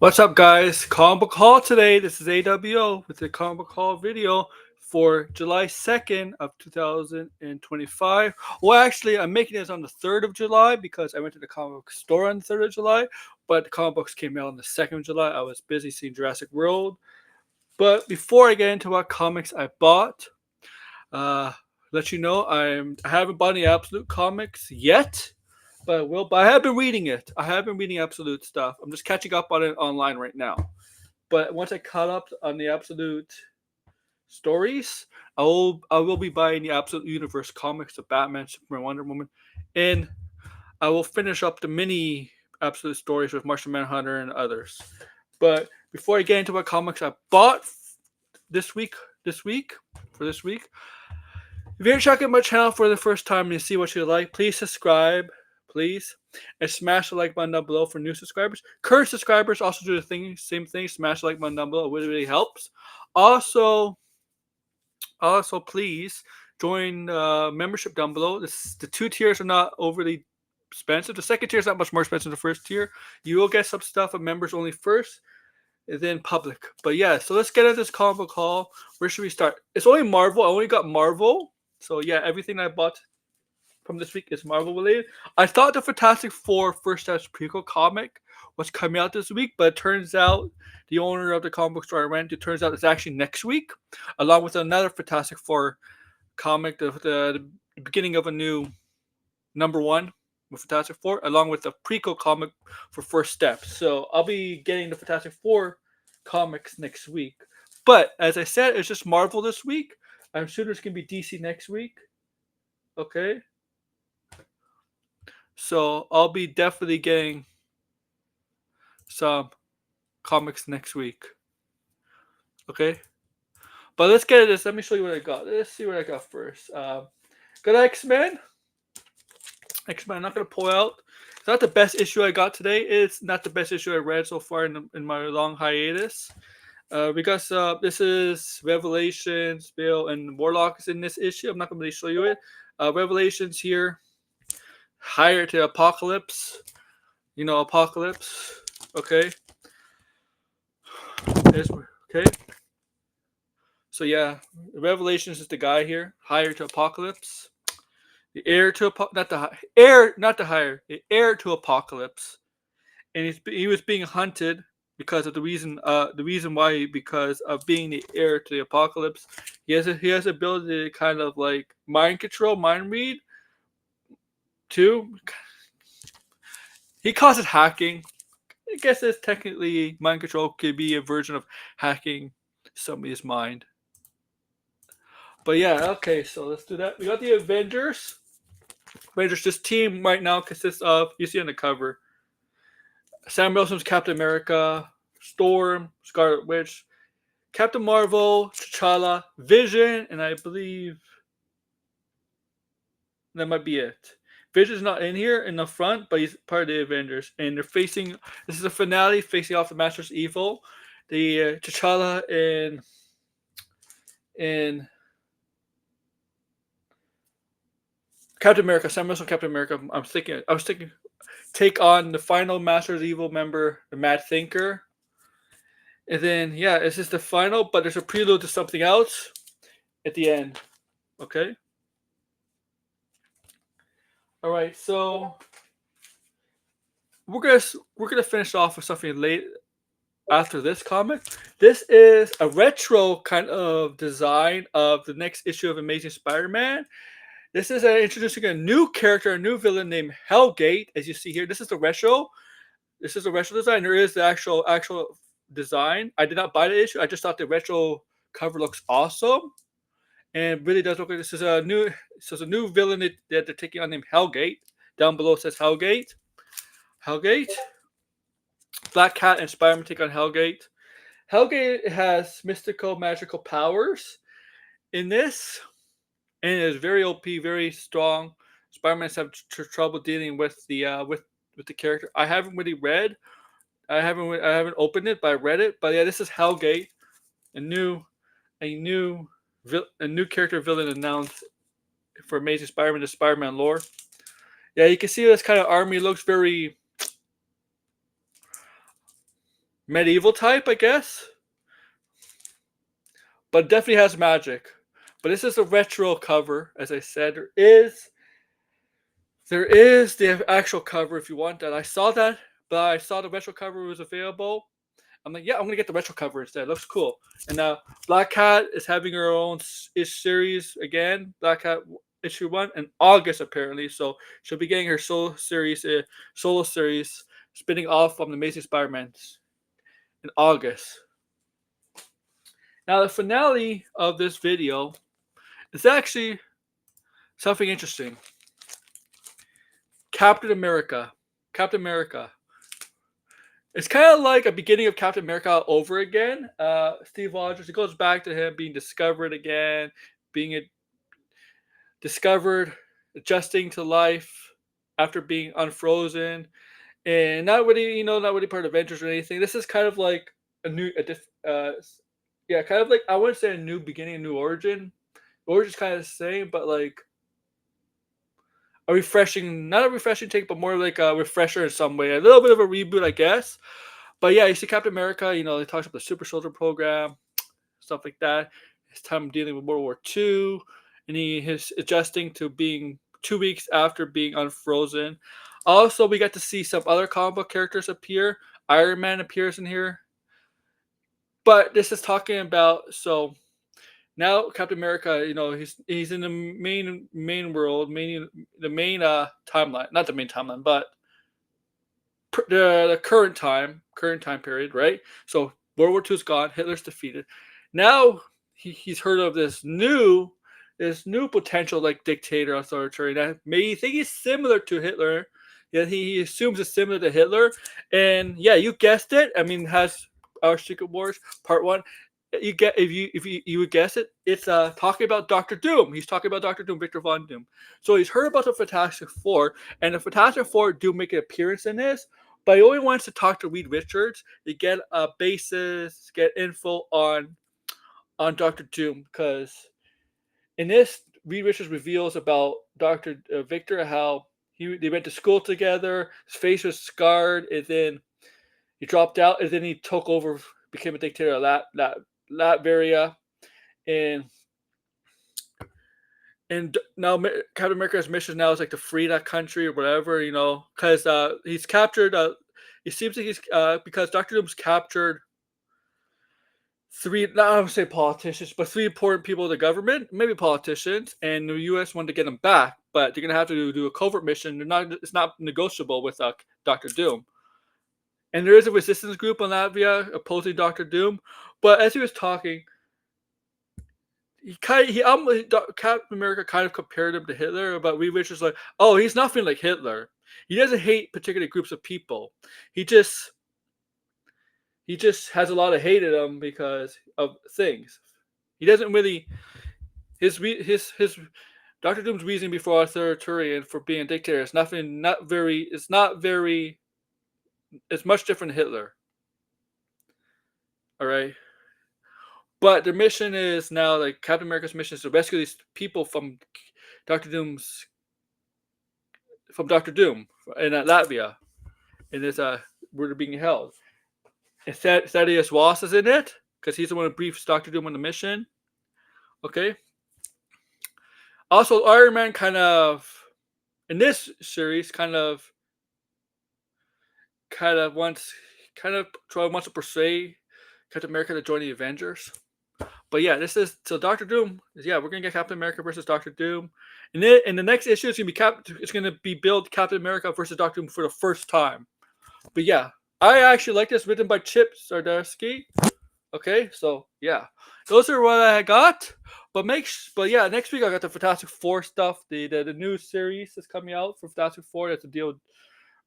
What's up, guys? Comic Book Haul today. This is AWO with the Comic Book Haul video for July 2nd of 2025. Well, actually, I'm making this on the 3rd of July because I went to the comic book store on the 3rd of July, but the comic books came out on the 2nd of July. I was busy seeing Jurassic World. But before I get into what comics I bought, uh, let you know I haven't bought any Absolute comics yet, but I will. But I have been reading it. I have been reading Absolute stuff. I'm just catching up on it online right now. But once I caught up on the Absolute stories, I will be buying the Absolute Universe comics of Batman, Superman, Wonder Woman, and I will finish up the mini Absolute stories with Martian Manhunter and others. But before I get into what comics I bought this week, this week for this week, if you're checking my channel for the first time and you see what you like, please subscribe, please, and smash the like button down below for new subscribers. Current subscribers also do the same thing. Smash the like button down below; it really helps. Also, please join membership down below. The two tiers are not overly expensive. The second tier is not much more expensive than the first tier. You will get some stuff of members only first, and then public. But yeah, so let's get into this comic book haul. Where should we start? It's only Marvel. I only got Marvel. So yeah, everything I bought from this week is Marvel related. I thought the Fantastic Four First Steps prequel comic was coming out this week, but it turns out the owner of the comic book store I went to turns out it's actually next week, along with another Fantastic Four comic, the beginning of a new #1 with Fantastic Four, along with a prequel comic for First Steps. So I'll be getting the Fantastic Four comics next week. But as I said, it's just Marvel this week. I'm sure there's gonna be DC next week. Okay. So I'll be definitely getting some comics next week. Okay. But let's get into this. Let me show you what I got. Let's see what I got first. Got X-Men. X-Men, I'm not going to pull out. It's not the best issue I got today. It's not the best issue I read so far in my long hiatus. Because this is Revelations, Bill, and Warlock is in this issue. I'm not going to really show you it. Revelations here. Higher to Apocalypse. You know, Apocalypse. Okay. Okay. So yeah, Revelations is the guy here. Higher to Apocalypse. The heir to the heir to Apocalypse, and he was being hunted because of the reason why, because of being the heir to the Apocalypse. He has the ability to kind of like mind control, mind read, too. He calls it hacking. I guess it's technically mind control could be a version of hacking somebody's mind. But yeah, okay, so let's do that. We got the Avengers. This team right now consists of, you see on the cover, Sam Wilson's Captain America, Storm, Scarlet Witch, Captain Marvel, T'Challa, Vision, and I believe that might be it. Vision's not in here in the front, but he's part of the Avengers. And they're facing, this is a finale facing off the Masters of Evil. The T'Challa and Captain America, Sam Wilson, Captain America. I was thinking, take on the final Masters of Evil member, the Mad Thinker. And then, yeah, this is the final, but there's a prelude to something else at the end. Okay? Alright, so we're gonna finish off with something late after this comic. This is a retro kind of design of the next issue of Amazing Spider-Man. This is introducing a new character, a new villain named Hellgate, as you see here. This is the retro. This is a retro design. There is the actual design. I did not buy the issue. I just thought the retro cover looks awesome, and really does look like this is a new villain that they're taking on named Hellgate. Down below it says Hellgate. Hellgate. Black Cat and Spider-Man take on Hellgate. Hellgate has mystical, magical powers in this, and it is very OP, very strong. Spider-Man's have trouble dealing with the character. I haven't really read. I haven't opened it, but I read it. But yeah, this is Hellgate, a new character villain announced for Amazing Spider-Man, the Spider-Man lore. Yeah, you can see this kind of army looks very medieval type, I guess. But definitely has magic. But this is a retro cover, as I said. There is the actual cover if you want that. I saw that, but I saw the retro cover was available. I'm like, yeah, I'm gonna get the retro cover instead. It looks cool. And now Black Cat is having her own ish series again. Black Cat issue 1 in August apparently. So she'll be getting her solo series, spinning off from the Amazing Spider-Man in August. Now the finale of this video is actually something interesting. Captain America. Captain America. It's kind of like a beginning of Captain America all over again. Steve Rogers, it goes back to him being discovered again, being discovered, adjusting to life after being unfrozen, and not really, not really part of Avengers or anything. This is kind of like kind of like I wouldn't say a new beginning, a new origin. The origin's kind of the same, but like not a refreshing take, but more like a refresher in some way. A little bit of a reboot, I guess. But yeah, you see Captain America, he talks about the Super Soldier program, stuff like that. His time dealing with World War II, and he is adjusting to being 2 weeks after being unfrozen. Also, we get to see some other comic book characters appear. Iron Man appears in here. But this is talking about, so now Captain America, he's in the main world, the main timeline, not the main timeline, but the current time period, right? So World War II is gone, Hitler's defeated. Now he's heard of this new potential like dictator authoritarian that may think he's similar to Hitler. Yeah, he assumes it's similar to Hitler, and yeah, you guessed it. I mean, has our Secret Wars Part 1. You get if you would guess it, it's talking about Doctor Doom. He's talking about Doctor Doom, Victor Von Doom. So he's heard about the Fantastic Four, and the Fantastic Four do make an appearance in this, but he only wants to talk to Reed Richards to get a basis, get info on Doctor Doom, because in this, Reed Richards reveals about Doctor Victor, how they went to school together. His face was scarred, and then he dropped out, and then he took over, became a dictator of Latveria, and now Captain America's mission now is like to free that country or whatever, because he's captured. It seems like he's because Doctor Doom's captured three, not I would say politicians, but three important people of the government, maybe politicians, and the U.S. wanted to get them back, but they're gonna have to do a covert mission. It's not negotiable with Doctor Doom. And there is a resistance group on Latvia opposing Doctor Doom. But as he was talking, Captain America kind of compared him to Hitler, but Reed Richards like, oh, he's nothing like Hitler. He doesn't hate particular groups of people. He just has a lot of hate in him because of things. He doesn't really his Doctor Doom's reasoning before authoritarian for being a dictator is it's much different than Hitler. All right. But their mission is now, like Captain America's mission is to rescue these people from Doctor Doom in Latvia, and it's where they're being held. And Thaddeus Ross is in it because he's the one who briefs Doctor Doom on the mission. Okay. Also, Iron Man kind of in this series kind of wants to persuade Captain America to join the Avengers. But yeah, this is so Doctor Doom. Yeah, we're gonna get Captain America versus Doctor Doom, and then the next issue is gonna be build Captain America versus Doctor Doom for the first time. But yeah, I actually like this, written by Chip Zdarsky. Okay, so yeah, those are what I got. But yeah, next week I got the Fantastic Four stuff. The new series is coming out for Fantastic Four. That's a deal,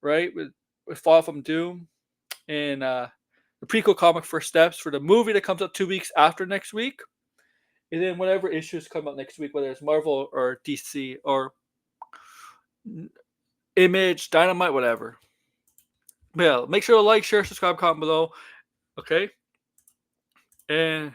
right? With Fall from Doom, and the prequel comic First Steps for the movie that comes out 2 weeks after next week. And then whatever issues come out next week, whether it's Marvel or DC or Image, Dynamite, whatever. But yeah, make sure to like, share, subscribe, comment below. Okay? And